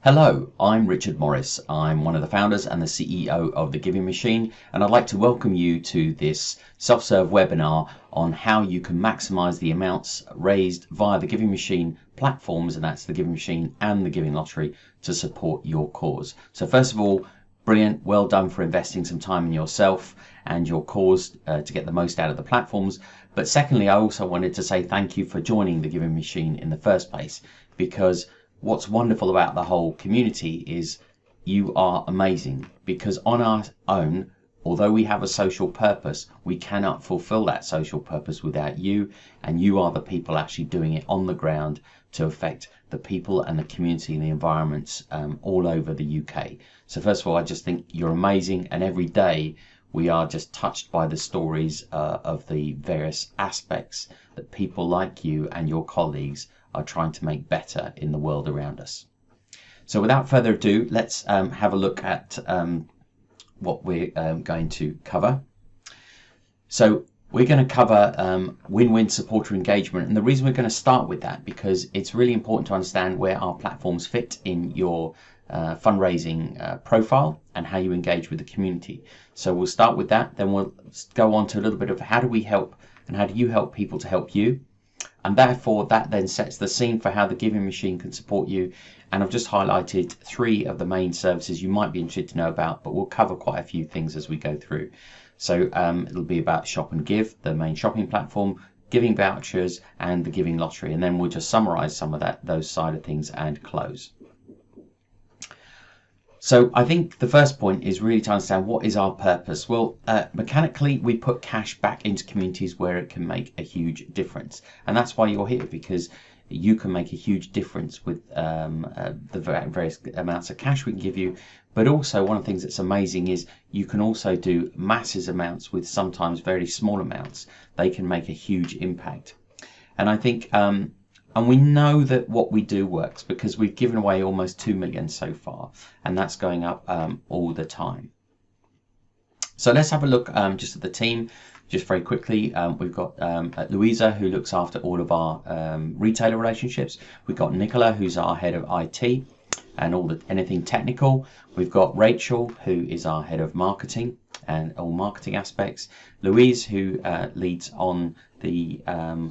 Hello, I'm Richard Morris. I'm one of the founders and the CEO of The Giving Machine, and I'd like to welcome you to this self-serve webinar on how you can maximize the amounts raised via the Giving Machine platforms, and that's the Giving Machine and the Giving Lottery, to support your cause. So first of all, brilliant, well done for investing some time in yourself and your cause to get the most out of the platforms. But secondly, I also wanted to say thank you for joining the Giving Machine in the first place, because what's wonderful about the whole community is you are amazing, because on our own, although we have a social purpose, we cannot fulfill that social purpose without you, and you are the people actually doing it on the ground to affect the people and the community and the environments all over the UK. So first of all, I just think you're amazing, and every day we are just touched by the stories of the various aspects that people like you and your colleagues are trying to make better in the world around us. So without further ado, let's have a look at what we're going to cover. So we're going to cover win-win supporter engagement, and the reason we're going to start with that because it's really important to understand where our platforms fit in your fundraising profile and how you engage with the community. So we'll start with that, then we'll go on to a little bit of how do we help and how do you help people to help you. And therefore that then sets the scene for how the Giving Machine can support you. And I've just highlighted 3 of the main services you might be interested to know about, but we'll cover quite a few things as we go through. So it'll be about Shop and Give, the main shopping platform, giving vouchers, and the Giving Lottery. And then we'll just summarize some of those side of things and close. So I think the first point is really to understand what is our purpose. Well, mechanically, we put cash back into communities where it can make a huge difference. And that's why you're here, because you can make a huge difference with the various amounts of cash we can give you. But also one of the things that's amazing is you can also do massive amounts with sometimes very small amounts. They can make a huge impact. And I think and we know that what we do works because we've given away almost 2 million so far, and that's going up all the time. So let's have a look just at the team, just very quickly. We've got Louisa, who looks after all of our retailer relationships. We've got Nicola, who's our head of IT and anything technical. We've got Rachel, who is our head of marketing and all marketing aspects. Louise, who leads on the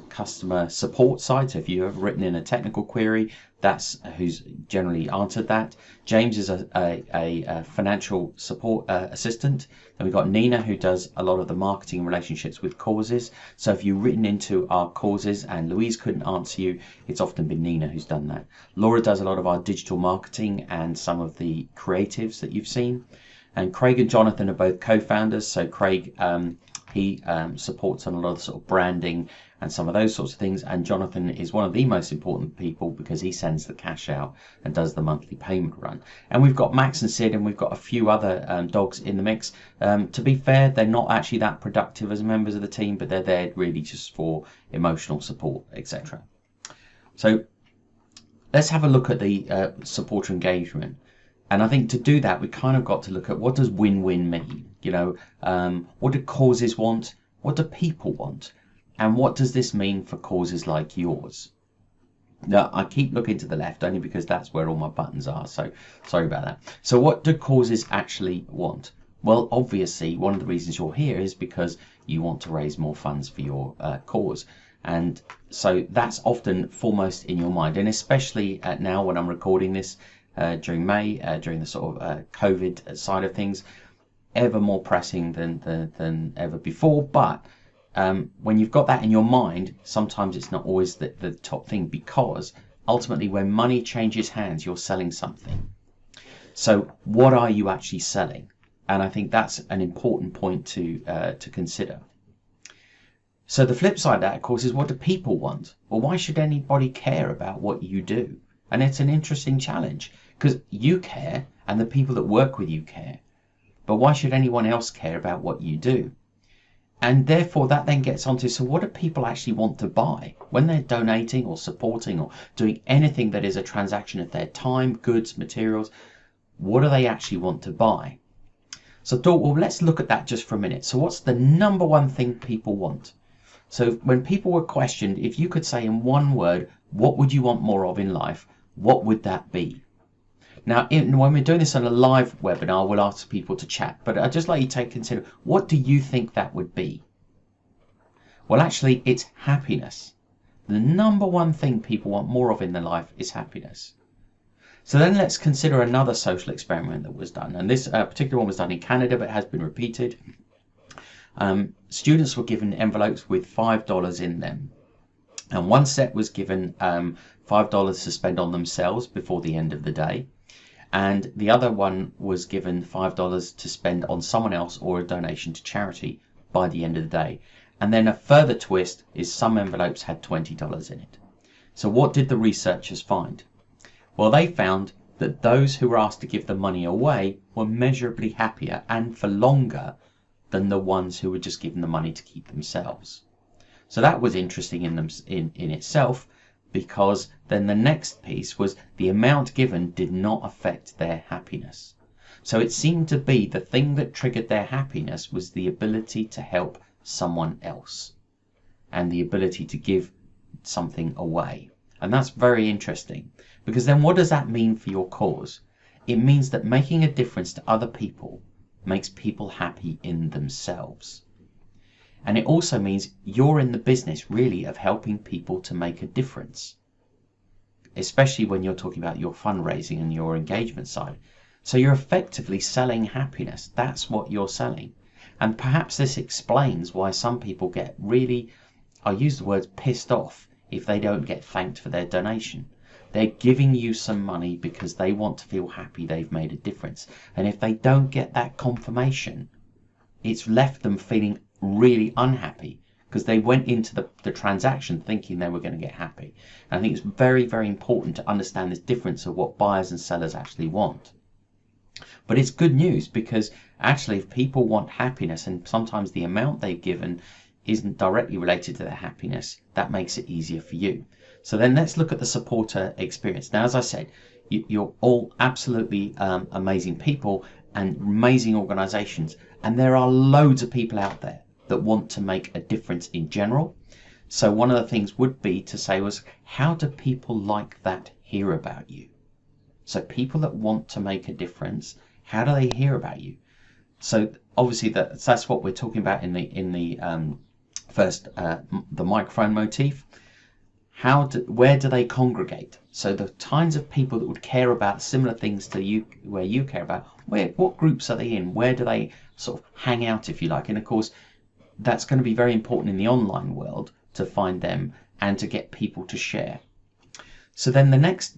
customer support side. So if you've ever written in a technical query, that's who's generally answered that. James is a financial support assistant. Then we've got Nina, who does a lot of the marketing relationships with causes. So if you've written into our causes and Louise couldn't answer you, it's often been Nina who's done that. Laura does a lot of our digital marketing and some of the creatives that you've seen. And Craig and Jonathan are both co-founders. So Craig, he supports on a lot of sort of branding and some of those sorts of things. And Jonathan is one of the most important people because he sends the cash out and does the monthly payment run. And we've got Max and Sid, and we've got a few other dogs in the mix. To be fair, they're not actually that productive as members of the team, but they're there really just for emotional support, etc. So let's have a look at the supporter engagement. And I think to do that, we kind of got to look at what does win-win mean? You know, what do causes want? What do people want? And what does this mean for causes like yours? Now, I keep looking to the left only because that's where all my buttons are. So sorry about that. So what do causes actually want? Well, obviously, one of the reasons you're here is because you want to raise more funds for your cause. And so that's often foremost in your mind. And especially now when I'm recording this, during May, during the sort of COVID side of things, ever more pressing than ever before. But when you've got that in your mind, sometimes it's not always the top thing, because ultimately when money changes hands, you're selling something. So what are you actually selling? And I think that's an important point to consider. So the flip side of that, of course, is what do people want? Well, why should anybody care about what you do? And it's an interesting challenge, because you care and the people that work with you care. But why should anyone else care about what you do? And therefore that then gets onto, so what do people actually want to buy when they're donating or supporting or doing anything that is a transaction of their time, goods, materials? What do they actually want to buy? So I thought, well, let's look at that just for a minute. So what's the number one thing people want? So when people were questioned, if you could say in one word, what would you want more of in life? What would that be? Now, when we're doing this on a live webinar, we'll ask people to chat, but I'd just like you to consider, what do you think that would be? Well, actually, it's happiness. The number one thing people want more of in their life is happiness. So then let's consider another social experiment that was done. And this particular one was done in Canada, but has been repeated. Students were given envelopes with $5 in them. And one set was given $5 to spend on themselves before the end of the day. And the other one was given $5 to spend on someone else or a donation to charity by the end of the day. And then a further twist is some envelopes had $20 in it. So what did the researchers find? Well, they found that those who were asked to give the money away were measurably happier and for longer than the ones who were just given the money to keep themselves. So that was interesting in itself, because then the next piece was the amount given did not affect their happiness. So it seemed to be the thing that triggered their happiness was the ability to help someone else and the ability to give something away. And that's very interesting, because then what does that mean for your cause? It means that making a difference to other people makes people happy in themselves. And it also means you're in the business really of helping people to make a difference, especially when you're talking about your fundraising and your engagement side. So you're effectively selling happiness. That's what you're selling. And perhaps this explains why some people get really, I use the word pissed off, if they don't get thanked for their donation. They're giving you some money because they want to feel happy they've made a difference. And if they don't get that confirmation, it's left them feeling really unhappy, because they went into the transaction thinking they were going to get happy. And I think it's very, very important to understand this difference of what buyers and sellers actually want. But it's good news, because actually if people want happiness, and sometimes the amount they've given isn't directly related to their happiness, that makes it easier for you. So then let's look at the supporter experience. Now, as I said, you're all absolutely amazing people and amazing organizations, and there are loads of people out there that want to make a difference in general. So one of the things would be to say was, how do people like that hear about you? So people that want to make a difference, how do they hear about you? So obviously that's what we're talking about in the first the microphone motif. Where do they congregate? So the kinds of people that would care about similar things to you, where you care about, what groups are they in? Where do they sort of hang out, if you like? And of course, that's going to be very important in the online world to find them and to get people to share. So then the next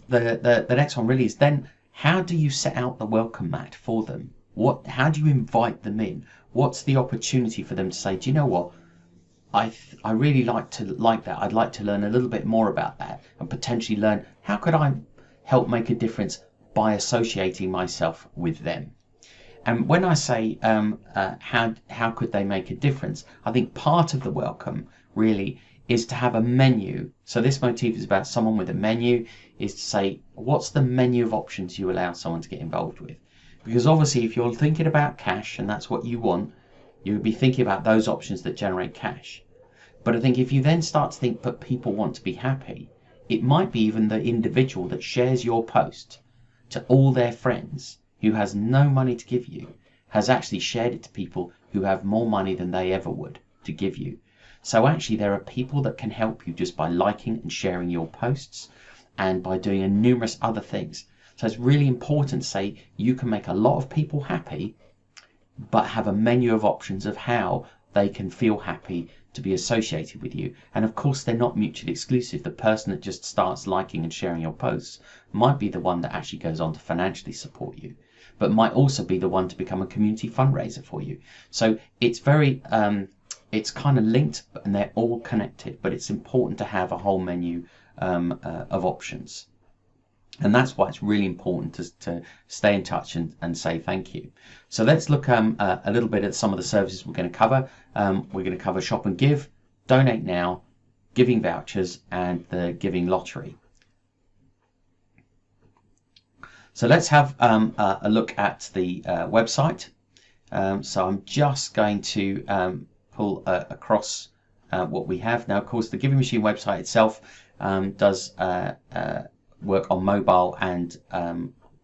one really is then, how do you set out the welcome mat for them? How do you invite them in? What's the opportunity for them to say, do you know what? I really like that. I'd like to learn a little bit more about that, and potentially learn, how could I help make a difference by associating myself with them? And when I say how could they make a difference, I think part of the welcome really is to have a menu. So this motif is about someone with a menu, is to say, what's the menu of options you allow someone to get involved with? Because obviously if you're thinking about cash and that's what you want, you would be thinking about those options that generate cash. But I think if you then start to think, but people want to be happy, it might be even the individual that shares your post to all their friends, who has no money to give you, has actually shared it to people who have more money than they ever would to give you. So actually there are people that can help you just by liking and sharing your posts and by doing numerous other things. So it's really important to say you can make a lot of people happy, but have a menu of options of how they can feel happy to be associated with you. And of course they're not mutually exclusive. The person that just starts liking and sharing your posts might be the one that actually goes on to financially support you, but might also be the one to become a community fundraiser for you. So it's very it's kind of linked, and they're all connected, but it's important to have a whole menu of options. And that's why it's really important to stay in touch and say thank you. So let's look a little bit at some of the services we're going to cover. We're going to cover Shop and Give, Donate Now, Giving Vouchers, and the Giving Lottery. So let's have a look at the website. So I'm just going to pull across what we have. Now, of course, the Giving Machine website itself does work on mobile and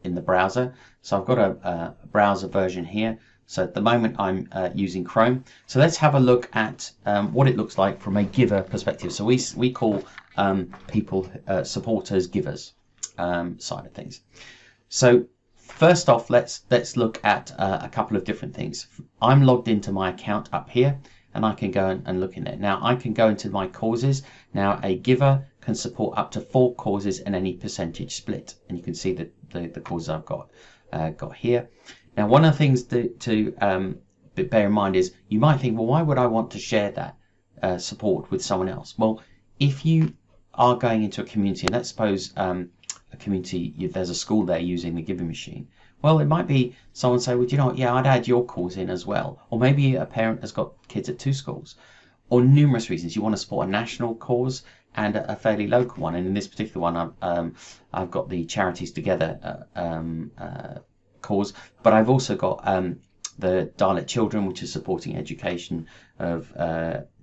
in the browser. So I've got a browser version here. So at the moment I'm using Chrome. So let's have a look at what it looks like from a giver perspective. So we call people supporters givers side of things. So first off, let's look at a couple of different things. I'm logged into my account up here, and I can go and look in there. Now I can go into my causes. Now a giver can support up to 4 causes in any percentage split, and you can see that the causes I've got here. Now one of the things to bear in mind is you might think, well, why would I want to share that support with someone else? Well, if you are going into a community, and let's suppose a community, if there's a school there using the Giving Machine, well, it might be someone say, well, do you know what, yeah, I'd add your cause in as well. Or maybe a parent has got kids at 2 schools, or numerous reasons. You want to support a national cause and a fairly local one. And in this particular one, I've got the Charities Together cause, but I've also got the Dalit Children, which is supporting education of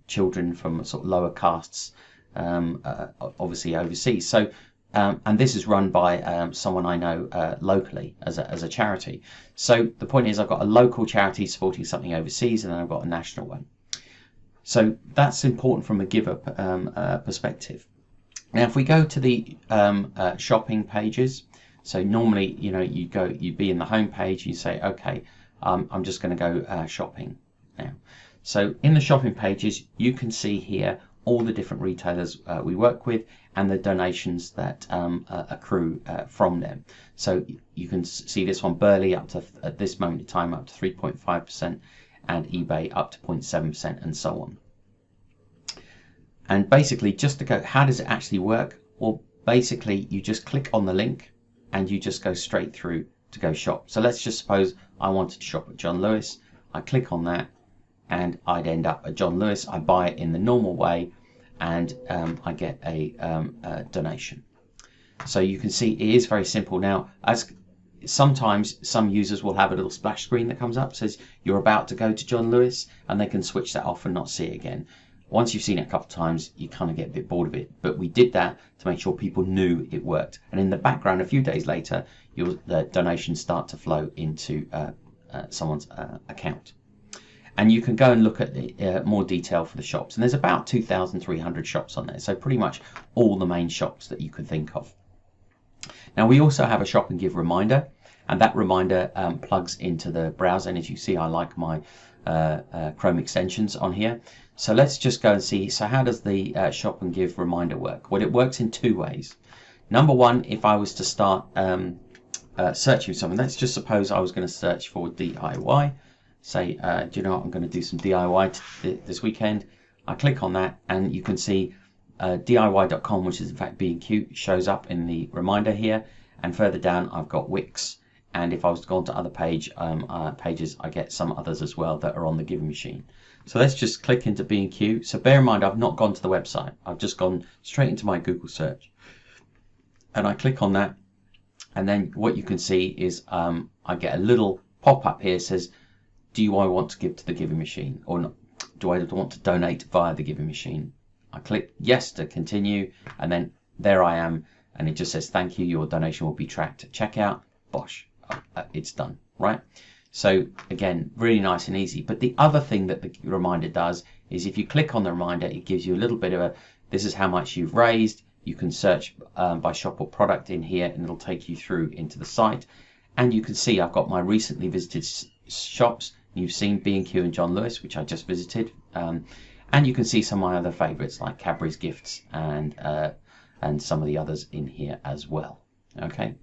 children from sort of lower castes, obviously overseas. So and this is run by someone I know locally as a charity. So the point is, I've got a local charity supporting something overseas, and then I've got a national one. So that's important from a giver perspective. Now, if we go to the shopping pages, so normally, you know, you'd be in the home page, you say, okay, I'm just going to go shopping now. So in the shopping pages, you can see here all the different retailers we work with and the donations that accrue from them. So you can see this one, Burley up to, at this moment in time, up to 3.5%, and eBay up to 0.7%, and so on. And basically, just to go, how does it actually work? Well, basically, you just click on the link and you just go straight through to go shop. So let's just suppose I wanted to shop at John Lewis. I click on that and I'd end up at John Lewis. I buy it in the normal way, and I get a donation. So you can see it is very simple. Now, as sometimes some users will have a little splash screen that comes up, says you're about to go to John Lewis, and they can switch that off and not see it again. Once you've seen it a couple of times, you kind of get a bit bored of it. But we did that to make sure people knew it worked. And in the background, a few days later, the donations start to flow into someone's account. And you can go and look at the, more detail for the shops. And there's about 2,300 shops on there. So pretty much all the main shops that you could think of. Now, we also have a shop and give reminder. And that reminder plugs into the browser. And as you see, I like my Chrome extensions on here. So let's just go and see. So how does the shop and give reminder work? Well, it works in 2 ways. Number one, if I was to start searching for something, let's just suppose I was going to search for DIY. Say, do you know what, I'm going to do some DIY this weekend. I click on that, and you can see DIY.com, which is in fact B&Q, shows up in the reminder here. And further down, I've got Wix. And if I was to go on to other pages, I get some others as well that are on the Giving Machine. So let's just click into B&Q. So bear in mind, I've not gone to the website. I've just gone straight into my Google search. And I click on that. And then what you can see is I get a little pop-up here that says, do I want to give to the Giving Machine or not? Do I want to donate via the Giving Machine? I click yes to continue, and then there I am, and it just says thank you, your donation will be tracked at checkout. Bosh, it's done, right? So again, really nice and easy. But the other thing that the reminder does is if you click on the reminder, it gives you a little bit of a, this is how much you've raised. You can search by shop or product in here, and it'll take you through into the site. And you can see I've got my recently visited shops. You've seen B&Q and John Lewis, which I just visited. And you can see some of my other favorites like Cadbury's Gifts and some of the others in here as well. Okay.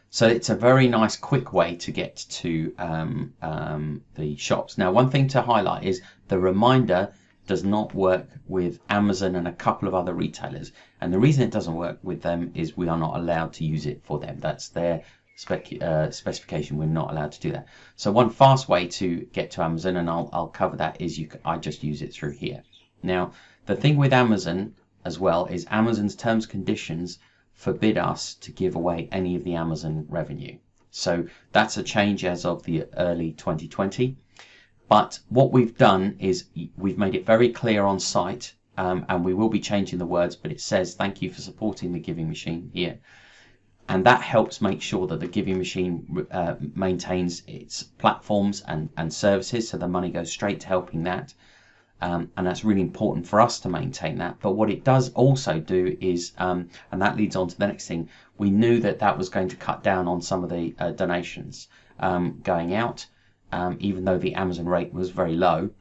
So it's a very nice, quick way to get to the shops. Now, one thing to highlight is the reminder does not work with Amazon and a couple of other retailers. And the reason it doesn't work with them is we are not allowed to use it for them. That's their specification. We're not allowed to do that. So one fast way to get to Amazon, and I'll cover that, is I just use it through here. Now, the thing with Amazon as well is Amazon's terms and conditions forbid us to give away any of the Amazon revenue. So that's a change as of the early 2020. But what we've done is we've made it very clear on site, and we will be changing the words, but it says thank you for supporting the Giving Machine here. and that helps make sure that the Giving Machine maintains its platforms and services, so the money goes straight to helping that. And that's really important for us to maintain that. But what it does also do is, and that leads on to the next thing, we knew that that was going to cut down on some of the donations going out, even though the Amazon rate was very low.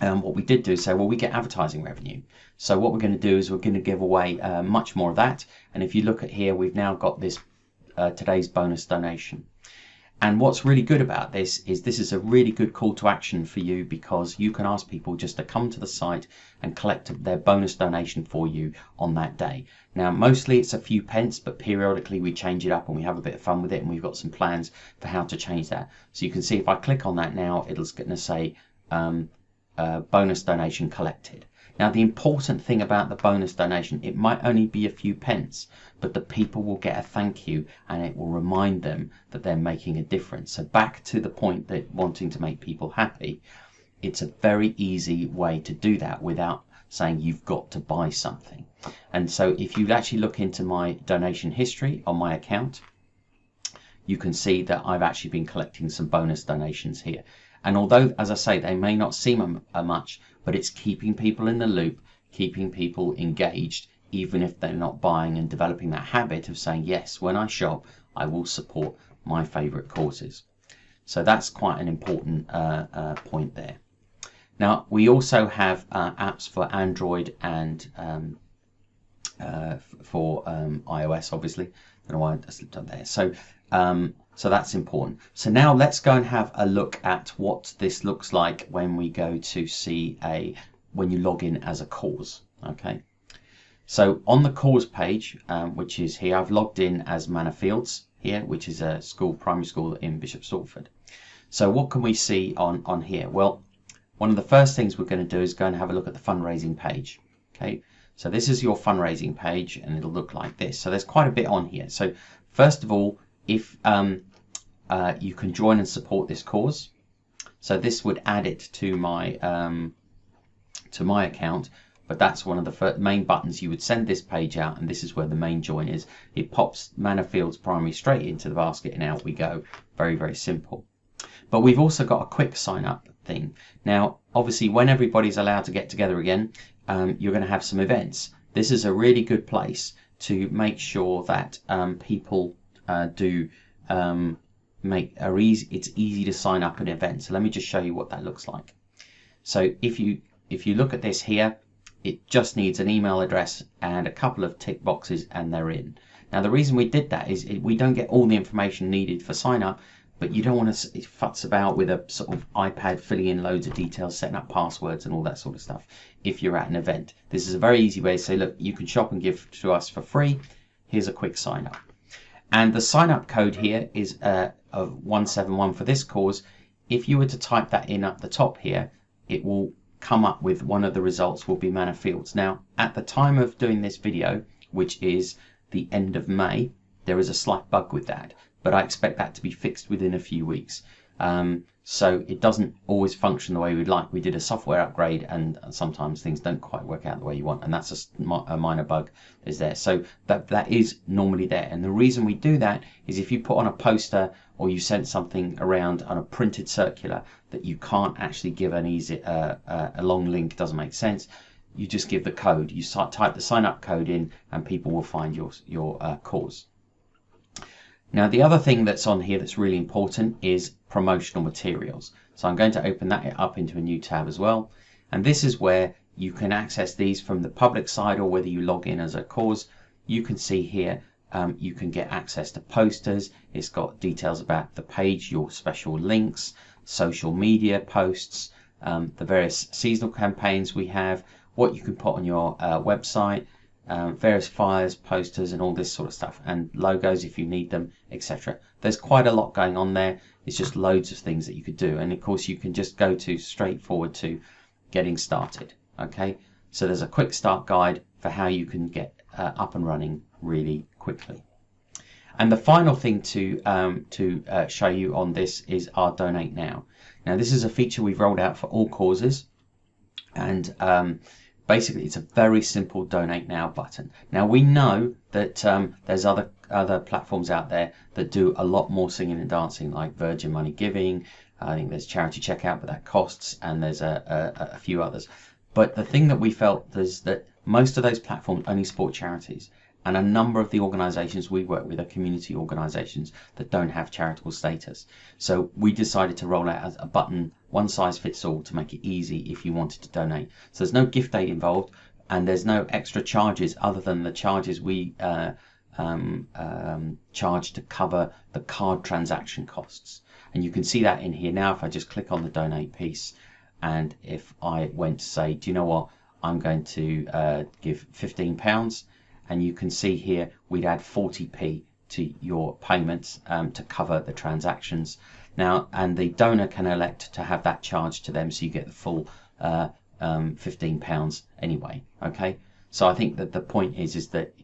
What we did do is say, well, we get advertising revenue. So what we're going to do is we're going to give away much more of that. And if you look at here, we've now got this today's bonus donation. And what's really good about this is a really good call to action for you, because you can ask people just to come to the site and collect their bonus donation for you on that day. Now, mostly it's a few pence, but periodically we change it up and we have a bit of fun with it, and we've got some plans for how to change that. So you can see if I click on that now, it's going to say bonus donation collected. Now, the important thing about the bonus donation, it might only be a few pence, but the people will get a thank you, and it will remind them that they're making a difference. So back to the point that wanting to make people happy, it's a very easy way to do that without saying you've got to buy something. And so if you actually look into my donation history on my account, you can see that I've actually been collecting some bonus donations here. And although, as I say, they may not seem much, but it's keeping people in the loop, keeping people engaged, even if they're not buying, and developing that habit of saying, yes, when I shop, I will support my favorite causes. So that's quite an important point there. Now, we also have apps for Android and for iOS, obviously. I don't know why I slipped up there. So that's important. So now let's go and have a look at what this looks like when we go to see when you log in as a cause. Okay. So on the cause page, which is here, I've logged in as Manor Fields here, which is a primary school in Bishop Stortford. So what can we see on here? Well, one of the first things we're going to do is go and have a look at the fundraising page. Okay. So this is your fundraising page, and it'll look like this. So there's quite a bit on here. So first of all, if you can join and support this cause, so this would add it to my account, but that's one of the main buttons. You would send this page out, and this is where the main join is. It pops Manor Fields Primary straight into the basket, and out we go. Very, very simple. But we've also got a quick sign up thing. Now, obviously, when everybody's allowed to get together again, you're going to have some events. This is a really good place to make sure that people it's easy to sign up an event. So let me just show you what that looks like. So if you look at this here, it just needs an email address and a couple of tick boxes, and they're in. Now, the reason we did that is we don't get all the information needed for sign up, but you don't want to futz about with a sort of iPad filling in loads of details, setting up passwords and all that sort of stuff if you're at an event. This is a very easy way to say, look, you can shop and give to us for free. Here's a quick sign up. And the sign up code here is of 171 for this cause. If you were to type that in at the top here, it will come up with one of the results will be Manor Fields. Now, at the time of doing this video, which is the end of May, there is a slight bug with that, but I expect that to be fixed within a few weeks. So it doesn't always function the way we'd like. We did a software upgrade, and sometimes things don't quite work out the way you want, and that's a minor bug is there. So that is normally there, and the reason we do that is if you put on a poster or you send something around on a printed circular that you can't actually give an easy a long link, doesn't make sense. You just give the code. You type the sign up code in, and people will find your cause. Now, the other thing that's on here that's really important is promotional materials. So I'm going to open that up into a new tab as well. And this is where you can access these from the public side, or whether you log in as a cause. You can see here, you can get access to posters. It's got details about the page, your special links, social media posts, the various seasonal campaigns we have, what you can put on your website, various flyers, posters, and all this sort of stuff, and logos if you need them, etc. There's quite a lot going on there. It's just loads of things that you could do, and of course you can just go straight to getting started. Okay, so there's a quick start guide for how you can get up and running really quickly. And the final thing to show you on this is our Donate Now. Now, this is a feature we've rolled out for all causes, and basically it's a very simple donate now button. Now we know that there's other platforms out there that do a lot more singing and dancing, like Virgin Money Giving. I think there's Charity Checkout, but that costs, and there's a few others. But the thing that we felt is that most of those platforms only support charities, and a number of the organisations we work with are community organisations that don't have charitable status. So we decided to roll out a button, one size fits all, to make it easy if you wanted to donate. So there's no gift aid involved, and there's no extra charges other than the charges we charge to cover the card transaction costs. And you can see that in here now if I just click on the donate piece, and if I went to say, do you know what, I'm going to give £15, and you can see here we'd add 40p to your payments to cover the transactions. Now, and the donor can elect to have that charged to them, so you get the full £15 anyway. Okay, so I think that the point is that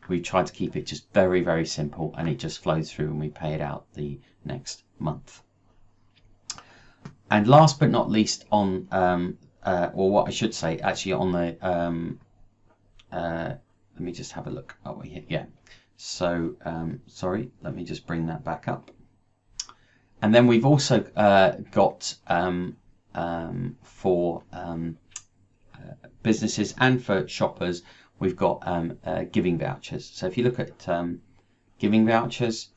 we tried to keep it just very, very simple, and it just flows through and we pay it out the next month. And last but not least, on or what I should say, actually on the let me just have a look. Oh, yeah. So sorry, let me just bring that back up. And then we've also got for businesses and for shoppers, we've got giving vouchers. So if you look at giving vouchers,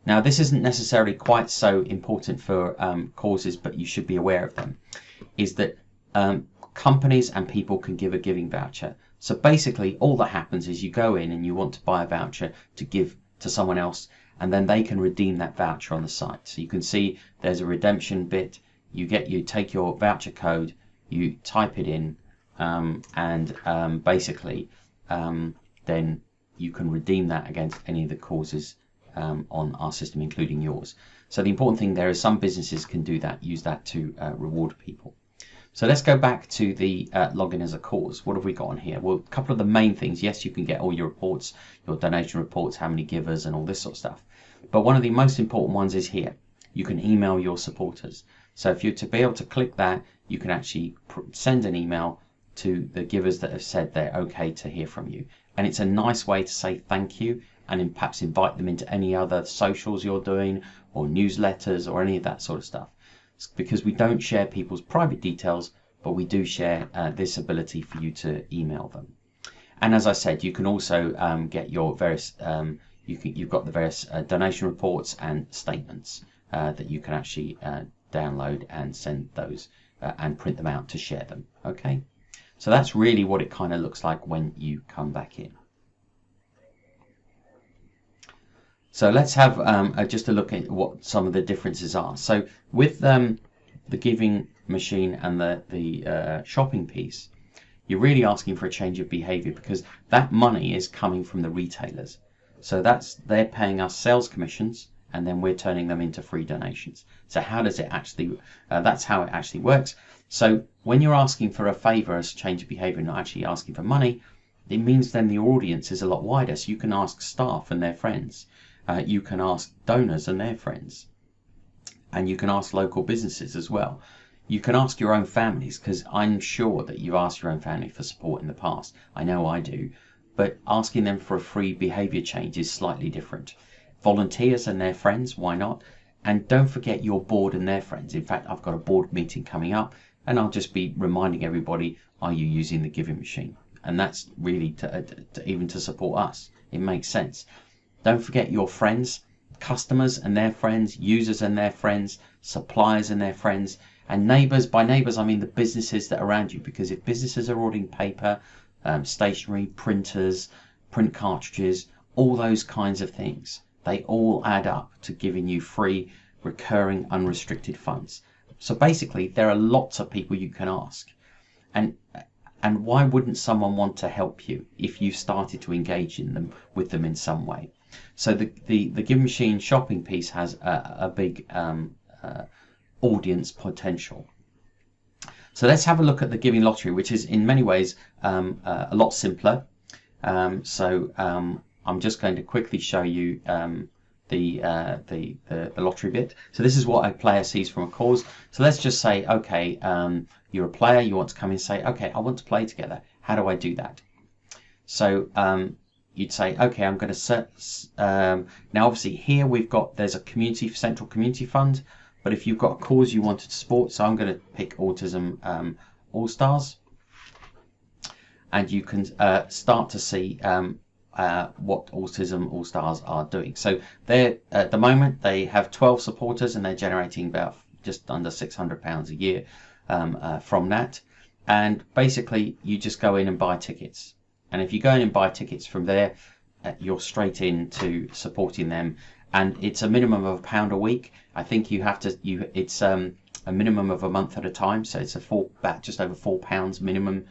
now this isn't necessarily quite so important for causes, but you should be aware of them, is that companies and people can give a giving voucher. So basically all that happens is you go in and you want to buy a voucher to give to someone else, and then they can redeem that voucher on the site. So you can see there's a redemption bit. You take your voucher code, you type it in, and basically then you can redeem that against any of the causes on our system, including yours. So the important thing there is some businesses can do that, use that to reward people. So let's go back to the login as a cause. What have we got on here? Well, a couple of the main things. Yes, you can get all your reports, your donation reports, how many givers and all this sort of stuff. But one of the most important ones is here. You can email your supporters. So if you're to be able to click that, you can actually send an email to the givers that have said they're okay to hear from you. And it's a nice way to say thank you, and perhaps invite them into any other socials you're doing, or newsletters, or any of that sort of stuff. Because we don't share people's private details, but we do share this ability for you to email them. And as I said, you can also get your various you've got the various donation reports and statements that you can actually download and send those and print them out to share them. Okay, so that's really what it kind of looks like when you come back in. So let's have just a look at what some of the differences are. So with the giving machine and the shopping piece, you're really asking for a change of behavior, because that money is coming from the retailers. So they're paying us sales commissions, and then we're turning them into free donations. So how does it actually, that's how it actually works. So when you're asking for a favor as change of behavior, not actually asking for money, it means then the audience is a lot wider. So you can ask staff and their friends. You can ask donors and their friends, and you can ask local businesses as well. You can ask your own families, because I'm sure that you've asked your own family for support in the past. I know I do, but asking them for a free behaviour change is slightly different. Volunteers and their friends, why not? And don't forget your board and their friends. In fact, I've got a board meeting coming up, and I'll just be reminding everybody, are you using the Giving Machine? And that's really even to support us. It makes sense. Don't forget your friends, customers and their friends, users and their friends, suppliers and their friends, and neighbours. By neighbours, I mean the businesses that are around you, because if businesses are ordering paper, stationery, printers, print cartridges, all those kinds of things, they all add up to giving you free, recurring, unrestricted funds. So basically, there are lots of people you can ask. And why wouldn't someone want to help you if you started to engage with them in some way? So the Giving Machine shopping piece has a big audience potential. So let's have a look at the Giving Lottery, which is in many ways a lot simpler. I'm just going to quickly show you the lottery bit. So this is what a player sees from a cause. So let's just say, okay, you're a player, you want to come in and say, okay, I want to play together. How do I do that? So you'd say, okay, I'm going to set. Now, obviously, here there's a central community fund. But if you've got a cause you wanted to support, so I'm going to pick Autism All Stars, and you can start to see what Autism All Stars are doing. So they're at the moment they have 12 supporters and they're generating about just under £600 a year from that. And basically, you just go in and buy tickets. And if you go in and buy tickets from there, you're straight into supporting them. And it's a minimum of £1 a week. I think you have to. It's a minimum of a month at a time. So it's just over £4 minimum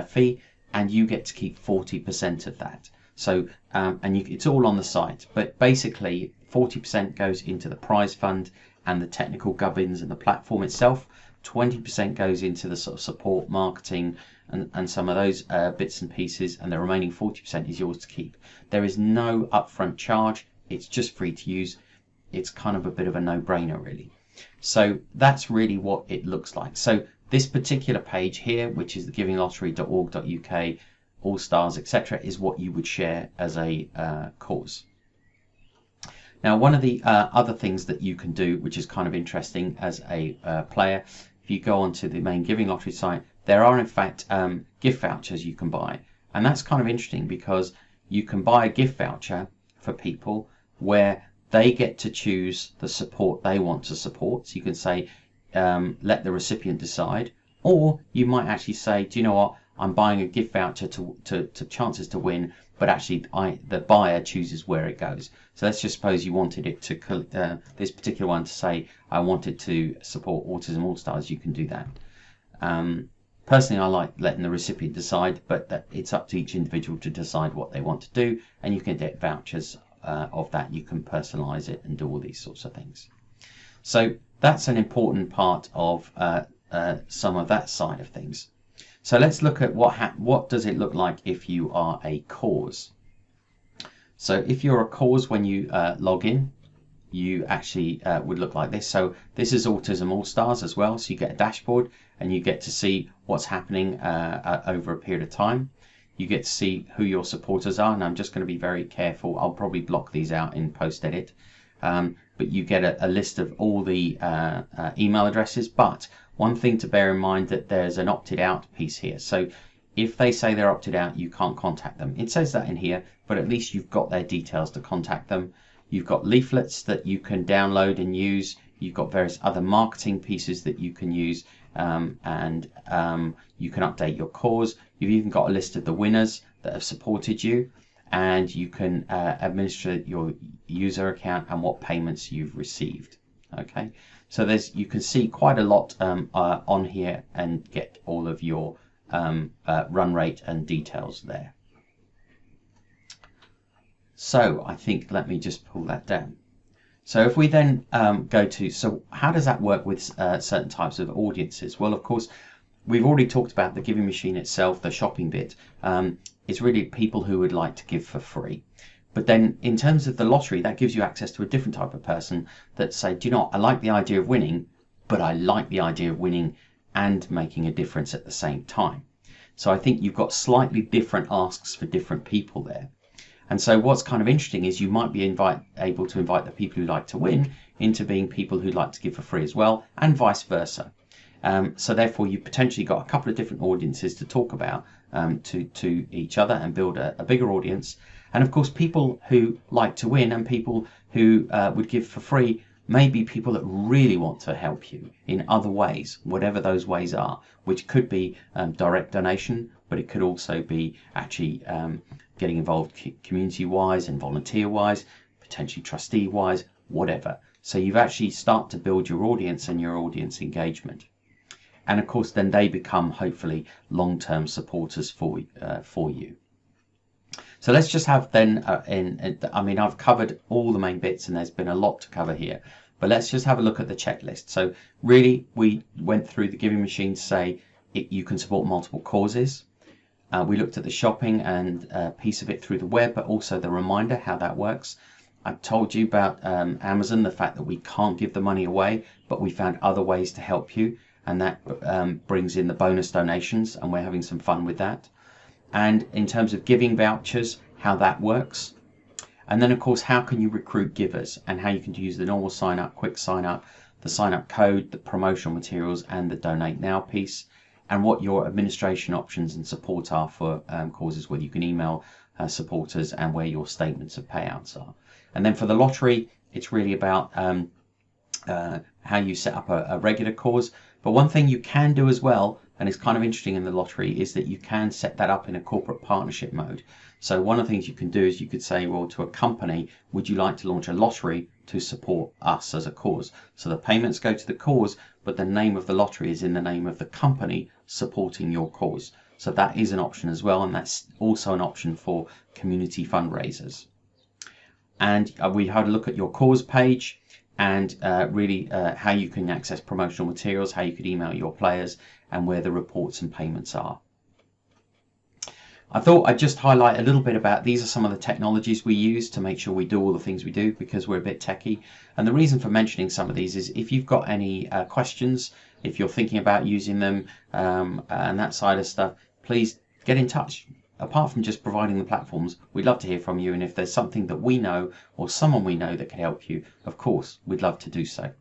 fee, and you get to keep 40% of that. So it's all on the site. But basically, 40% goes into the prize fund and the technical gubbins and the platform itself. 20% goes into the sort of support, marketing, and some of those bits and pieces, and the remaining 40% is yours to keep. There is no upfront charge. It's just free to use. It's kind of a bit of a no-brainer, really. So that's really what it looks like. So this particular page here, which is thegivinglottery.org.uk, All Stars, etc., is what you would share as a cause. Now, one of the other things that you can do, which is kind of interesting as a player, if you go onto the main Giving Lottery site, there are in fact gift vouchers you can buy. And that's kind of interesting because you can buy a gift voucher for people where they get to choose the support they want to support. So you can say, let the recipient decide. Or you might actually say, do you know what, I'm buying a gift voucher to chances to win, but actually the buyer chooses where it goes. So let's just suppose you wanted it to, this particular one to say, I wanted to support Autism All Stars, you can do that. Personally, I like letting the recipient decide, but it's up to each individual to decide what they want to do, and you can get vouchers of that. You can personalize it and do all these sorts of things. So that's an important part of some of that side of things. So let's look at what does it look like if you are a cause. So if you're a cause, when you log in, you actually would look like this. So this is Autism All Stars as well. So you get a dashboard and you get to see what's happening over a period of time. You get to see who your supporters are, and I'm just going to be very careful. I'll probably block these out in post-edit. But you get a list of all the email addresses. But one thing to bear in mind, that there's an opted out piece here. So if they say they're opted out, you can't contact them. It says that in here, but at least you've got their details to contact them. You've got leaflets that you can download and use. You've got various other marketing pieces that you can use, and you can update your cause. You've even got a list of the winners that have supported you, and you can administer your user account and what payments you've received. Okay, so you can see quite a lot on here and get all of your run rate and details there. So I think, let me just pull that down. So if we then go to, so how does that work with certain types of audiences? Well, of course, we've already talked about the Giving Machine itself, the shopping bit. It's really people who would like to give for free. But then in terms of the lottery, that gives you access to a different type of person that say, do you know what, I like the idea of winning, but I like the idea of winning and making a difference at the same time. So I think you've got slightly different asks for different people there. And so what's kind of interesting is you might be able to invite the people who like to win into being people who like to give for free as well, and vice versa. So therefore you've potentially got a couple of different audiences to talk about to each other and build a bigger audience. And of course, people who like to win and people who would give for free may be people that really want to help you in other ways, whatever those ways are, which could be direct donation, but it could also be actually getting involved community-wise and volunteer-wise, potentially trustee-wise, whatever. So you've actually start to build your audience and your audience engagement. And of course, then they become hopefully long-term supporters for you. So let's just have then, I mean, I've covered all the main bits and there's been a lot to cover here, but let's just have a look at the checklist. So really, we went through the Giving Machine to say you can support multiple causes. We looked at the shopping and piece of it through the web, but also the reminder, how that works. I've told you about Amazon, the fact that we can't give the money away, but we found other ways to help you, and that brings in the bonus donations, and we're having some fun with that. And in terms of giving vouchers, how that works. And then of course, how can you recruit givers, and how you can use the normal sign up, quick sign up, the sign up code, the promotional materials, and the donate now piece, and what your administration options and support are for causes, whether you can email supporters, and where your statements of payouts are. And then for the lottery, it's really about how you set up a regular cause. But one thing you can do as well, and it's kind of interesting in the lottery, is that you can set that up in a corporate partnership mode. So one of the things you can do is you could say, well, to a company, would you like to launch a lottery to support us as a cause? So the payments go to the cause, but the name of the lottery is in the name of the company supporting your cause. So that is an option as well, and that's also an option for community fundraisers. And we had a look at your cause page, and really how you can access promotional materials, how you could email your players, and where the reports and payments are. I thought I'd just highlight a little bit about, these are some of the technologies we use to make sure we do all the things we do, because we're a bit techie. And the reason for mentioning some of these is if you've got any questions, if you're thinking about using them and that side of stuff, please get in touch. Apart from just providing the platforms, we'd love to hear from you, and if there's something that we know or someone we know that can help you, of course, we'd love to do so.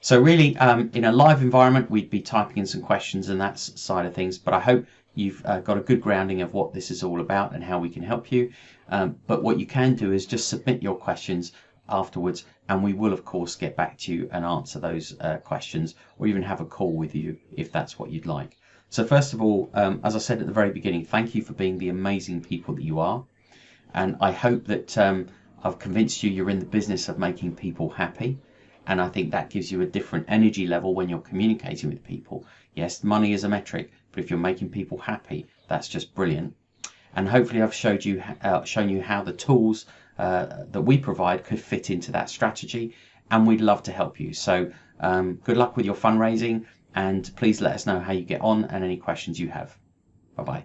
So really, in a live environment, we'd be typing in some questions and that side of things, but I hope you've got a good grounding of what this is all about and how we can help you. But what you can do is just submit your questions afterwards, and we will of course get back to you and answer those questions, or even have a call with you if that's what you'd like. So first of all, as I said at the very beginning, thank you for being the amazing people that you are. And I hope that I've convinced you you're in the business of making people happy. And I think that gives you a different energy level when you're communicating with people. Yes, money is a metric, but if you're making people happy, that's just brilliant. And hopefully I've shown you how the tools that we provide could fit into that strategy. And we'd love to help you. So good luck with your fundraising. And please let us know how you get on and any questions you have. Bye-bye.